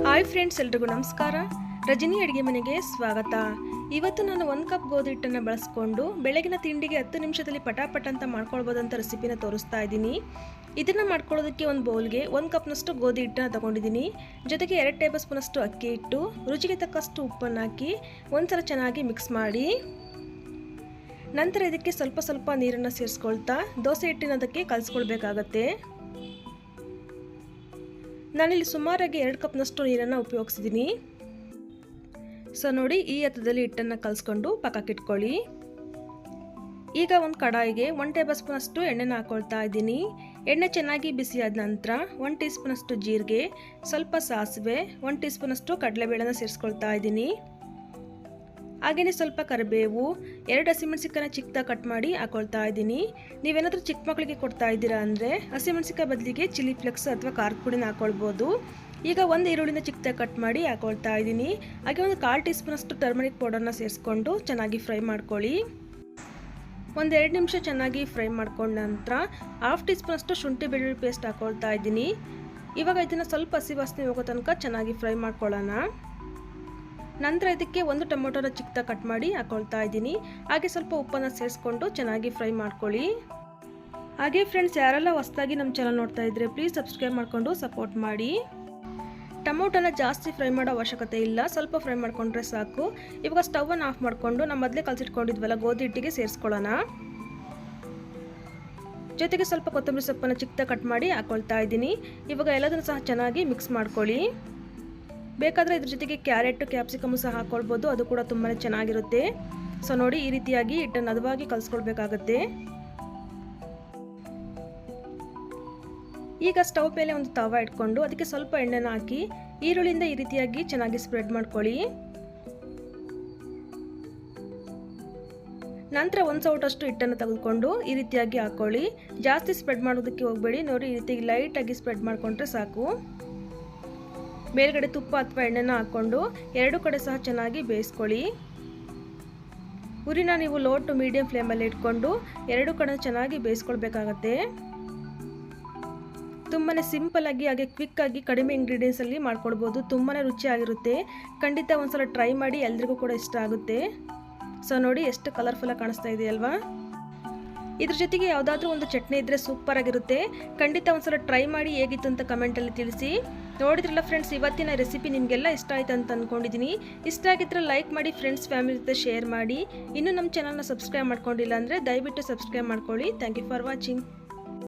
Hi friends, ಎಲ್ರಿಗೂ ನಮಸ್ಕಾರ. ರಜನಿ ಅಡುಗೆ ಮನೆಗೆ ಸ್ವಾಗತ. ಇವತ್ತು ನಾನು 1 ಕಪ್ ಗೋಧಿ ಹಿಟ್ಟನ್ನು ಬಳಸ್ಕೊಂಡು ಬೆಳಗಿನ ತಿಂಡಿಗೆ 10 ನಿಮಿಷದಲ್ಲಿ ಪಟಾಪಟ್ ಅಂತ ಮಾಡ್ಕೊಳ್ಬೋದಂತ ರೆಸಿಪಿನ ತೋರಿಸ್ತಾ ಇದ್ದೀನಿ. ಇದನ್ನು ಮಾಡ್ಕೊಳ್ಳೋದಕ್ಕೆ ಒಂದು ಬೌಲ್ಗೆ 1 ಕಪ್ನಷ್ಟು ಗೋಧಿ ಹಿಟ್ಟನ್ನು ತಗೊಂಡಿದ್ದೀನಿ. ಜೊತೆಗೆ 2 ಟೇಬಲ್ ಸ್ಪೂನಷ್ಟು ಅಕ್ಕಿ ಹಿಟ್ಟು, ರುಚಿಗೆ ತಕ್ಕಷ್ಟು ಉಪ್ಪನ್ನು ಹಾಕಿ ಒಂದ್ಸಲ ಚೆನ್ನಾಗಿ ಮಿಕ್ಸ್ ಮಾಡಿ ನಂತರ ಇದಕ್ಕೆ ಸ್ವಲ್ಪ ಸ್ವಲ್ಪ ನೀರನ್ನು ಸೇರಿಸ್ಕೊಳ್ತಾ ದೋಸೆ ಹಿಟ್ಟಿನದಕ್ಕೆ ಕಲಿಸ್ಕೊಳ್ಬೇಕಾಗತ್ತೆ. ನಾನಿಲ್ಲಿ ಸುಮಾರಾಗಿ 2 ಕಪ್ನಷ್ಟು ನೀರನ್ನು ಉಪಯೋಗಿಸಿದ್ದೀನಿ. ಸೊ ನೋಡಿ, ಈ ಹತ್ತದಲ್ಲಿ ಹಿಟ್ಟನ್ನು ಕಲಿಸ್ಕೊಂಡು ಪಕ್ಕಕ್ಕಿಟ್ಕೊಳ್ಳಿ. ಈಗ ಒಂದು ಕಡಾಯಿಗೆ 1 ಟೇಬಲ್ ಸ್ಪೂನಷ್ಟು ಎಣ್ಣೆನ ಹಾಕೊಳ್ತಾ ಇದ್ದೀನಿ. ಎಣ್ಣೆ ಚೆನ್ನಾಗಿ ಬಿಸಿಯಾದ ನಂತರ 1 ಟೀ ಸ್ಪೂನಷ್ಟು ಜೀರಿಗೆ, ಸ್ವಲ್ಪ ಸಾಸಿವೆ, 1 ಟೀ ಸ್ಪೂನಷ್ಟು ಕಡಲೆಬೇಳೆನ ಸೇರಿಸ್ಕೊಳ್ತಾ ಇದ್ದೀನಿ. ಹಾಗೆಯೇ ಸ್ವಲ್ಪ ಕರಿಬೇವು, 2 ಹಸಿಮೆಣಸಿಕಾಯಿನ ಚಿಕ್ಕದಾಗಿ ಕಟ್ ಮಾಡಿ ಹಾಕೊಳ್ತಾ ಇದ್ದೀನಿ. ನೀವೇನಾದರೂ ಚಿಕ್ಕ ಮಕ್ಕಳಿಗೆ ಕೊಡ್ತಾ ಇದ್ದೀರಾ ಅಂದರೆ ಹಸಿಮೆಣಸಿಕಾಯಿ ಬದಲಿಗೆ ಚಿಲ್ಲಿ ಫ್ಲೆಕ್ಸ್ ಅಥವಾ ಖಾರದ ಪುಡಿನ ಹಾಕೊಳ್ಬೋದು. ಈಗ 1 ಈರುಳ್ಳಿನ ಚಿಕ್ಕದಾಗಿ ಕಟ್ ಮಾಡಿ ಹಾಕೊಳ್ತಾ ಇದ್ದೀನಿ. ಹಾಗೆ ಒಂದು 1/4 ಟೀ ಸ್ಪೂನಷ್ಟು ಟರ್ಮರಿಕ್ ಪೌಡರ್ನ ಸೇರಿಸ್ಕೊಂಡು ಚೆನ್ನಾಗಿ ಫ್ರೈ ಮಾಡ್ಕೊಳ್ಳಿ. 1-2 ನಿಮಿಷ ಚೆನ್ನಾಗಿ ಫ್ರೈ ಮಾಡ್ಕೊಂಡ ನಂತರ 1/2 ಟೀ ಸ್ಪೂನಷ್ಟು ಶುಂಠಿ ಬೆಳ್ಳುಳ್ಳಿ ಪೇಸ್ಟ್ ಹಾಕೊಳ್ತಾ ಇದ್ದೀನಿ. ಇವಾಗ ಇದನ್ನು ಸ್ವಲ್ಪ ಹಸಿ ವಾಸನೆ ಹೋಗೋ ತನಕ ಚೆನ್ನಾಗಿ ಫ್ರೈ ಮಾಡ್ಕೊಳ್ಳೋಣ. ನಂತರ ಇದಕ್ಕೆ 1 ಟೊಮೊಟೊನ ಚಿಕ್ಕದಾಗಿ ಕಟ್ ಮಾಡಿ ಹಾಕೊಳ್ತಾ ಇದ್ದೀನಿ. ಹಾಗೆ ಸ್ವಲ್ಪ ಉಪ್ಪನ್ನು ಸೇರಿಸ್ಕೊಂಡು ಚೆನ್ನಾಗಿ ಫ್ರೈ ಮಾಡ್ಕೊಳ್ಳಿ. ಹಾಗೆ ಫ್ರೆಂಡ್ಸ್, ಯಾರೆಲ್ಲ ಹೊಸದಾಗಿ ನಮ್ಮ ಚಾನಲ್ ನೋಡ್ತಾ ಇದ್ರೆ ಪ್ಲೀಸ್ ಸಬ್ಸ್ಕ್ರೈಬ್ ಮಾಡಿಕೊಂಡು ಸಪೋರ್ಟ್ ಮಾಡಿ. ಟೊಮೊಟೊನ ಜಾಸ್ತಿ ಫ್ರೈ ಮಾಡೋ ಅವಶ್ಯಕತೆ ಇಲ್ಲ, ಸ್ವಲ್ಪ ಫ್ರೈ ಮಾಡಿಕೊಂಡ್ರೆ ಸಾಕು. ಇವಾಗ ಸ್ಟವನ್ನು ಆಫ್ ಮಾಡಿಕೊಂಡು ನಮ್ಮ ಮೊದಲೇ ಕಲಸಿಟ್ಕೊಂಡಿದ್ವಲ್ಲ ಗೋಧಿ ಹಿಟ್ಟಿಗೆ ಸೇರಿಸ್ಕೊಳ್ಳೋಣ. ಜೊತೆಗೆ ಸ್ವಲ್ಪ ಕೊತ್ತಂಬರಿ ಸೊಪ್ಪನ್ನು ಚಿಕ್ಕದಾಗಿ ಕಟ್ ಮಾಡಿ ಹಾಕೊಳ್ತಾ ಇದ್ದೀನಿ. ಇವಾಗ ಎಲ್ಲದನ್ನು ಸಹ ಚೆನ್ನಾಗಿ ಮಿಕ್ಸ್ ಮಾಡ್ಕೊಳ್ಳಿ. ಬೇಕಾದರೆ ಇದ್ರ ಜೊತೆಗೆ ಕ್ಯಾರೆಟ್, ಕ್ಯಾಪ್ಸಿಕಮ್ ಸಹ ಹಾಕ್ಕೊಳ್ಬೋದು, ಅದು ಕೂಡ ತುಂಬಾ ಚೆನ್ನಾಗಿರುತ್ತೆ. ಸೊ ನೋಡಿ, ಈ ರೀತಿಯಾಗಿ ಹಿಟ್ಟನ್ನು ಹದವಾಗಿ ಕಲಿಸ್ಕೊಳ್ಬೇಕಾಗತ್ತೆ. ಈಗ ಸ್ಟವ್ ಮೇಲೆ ಒಂದು ತವ ಇಟ್ಕೊಂಡು ಅದಕ್ಕೆ ಸ್ವಲ್ಪ ಎಣ್ಣೆನ ಹಾಕಿ ಈರುಳ್ಳಿಯಿಂದ ಈ ರೀತಿಯಾಗಿ ಚೆನ್ನಾಗಿ ಸ್ಪ್ರೆಡ್ ಮಾಡ್ಕೊಳ್ಳಿ. ನಂತರ 1 ಸೌಟಷ್ಟು ಹಿಟ್ಟನ್ನು ತೆಗೆದುಕೊಂಡು ಈ ರೀತಿಯಾಗಿ ಹಾಕ್ಕೊಳ್ಳಿ. ಜಾಸ್ತಿ ಸ್ಪ್ರೆಡ್ ಮಾಡೋದಕ್ಕೆ ಹೋಗಬೇಡಿ. ನೋಡಿ, ಈ ರೀತಿಯಾಗಿ ಲೈಟಾಗಿ ಸ್ಪ್ರೆಡ್ ಮಾಡಿಕೊಂಡ್ರೆ ಸಾಕು. ಮೇಲ್ಗಡೆ ತುಪ್ಪ ಅಥವಾ ಎಣ್ಣೆನ ಹಾಕ್ಕೊಂಡು 2 ಕಡೆ ಸಹ ಚೆನ್ನಾಗಿ ಬೇಯಿಸ್ಕೊಳ್ಳಿ. ಉರಿನ ನೀವು ಲೋ ಟು ಮೀಡಿಯಂ ಫ್ಲೇಮಲ್ಲಿ ಇಟ್ಕೊಂಡು 2 ಕಡೆ ಚೆನ್ನಾಗಿ ಬೇಯಿಸ್ಕೊಳ್ಬೇಕಾಗತ್ತೆ. ತುಂಬಾ ಸಿಂಪಲ್ ಆಗಿ ಹಾಗೆ ಕ್ವಿಕ್ ಆಗಿ ಕಡಿಮೆ ಇಂಗ್ರೀಡಿಯೆಂಟ್ಸ್ ಅಲ್ಲಿ ಮಾಡ್ಕೊಳ್ಬೋದು. ತುಂಬಾ ರುಚಿಯಾಗಿರುತ್ತೆ. ಖಂಡಿತ ಒಂದ್ಸಲ ಟ್ರೈ ಮಾಡಿ, ಎಲ್ರಿಗೂ ಕೂಡ ಇಷ್ಟ ಆಗುತ್ತೆ. ಸೊ ನೋಡಿ, ಎಷ್ಟು ಕಲರ್ಫುಲ್ ಆಗಿ ಕಾಣಿಸ್ತಾ ಇದೆ ಅಲ್ವಾ? ಇದ್ರ ಜೊತೆಗೆ ಯಾವುದಾದ್ರೂ ಒಂದು ಚಟ್ನಿ ಇದ್ದರೆ ಸೂಪರ್ ಆಗಿರುತ್ತೆ. ಖಂಡಿತ ಒಂದ್ಸಲ ಟ್ರೈ ಮಾಡಿ ಹೇಗಿತ್ತು ಅಂತ ಕಮೆಂಟಲ್ಲಿ ತಿಳಿಸಿ. ನೋಡಿದ್ರಲ್ಲ ಫ್ರೆಂಡ್ಸ್, ಇವತ್ತಿನ ರೆಸಿಪಿ ನಿಮಗೆಲ್ಲ ಇಷ್ಟ ಆಯ್ತು ಅಂತ ಅಂದ್ಕೊಂಡಿದ್ದೀನಿ. ಇಷ್ಟ ಆಗಿದ್ರೆ ಲೈಕ್ ಮಾಡಿ, ಫ್ರೆಂಡ್ಸ್ ಫ್ಯಾಮಿಲಿ ಜೊತೆ ಶೇರ್ ಮಾಡಿ. ಇನ್ನೂ ನಮ್ಮ ಚಾನಲ್ನ ಸಬ್ಸ್ಕ್ರೈಬ್ ಮಾಡ್ಕೊಂಡಿಲ್ಲ ಅಂದರೆ ದಯವಿಟ್ಟು ಸಬ್ಸ್ಕ್ರೈಬ್ ಮಾಡ್ಕೊಳ್ಳಿ. Thank you for watching.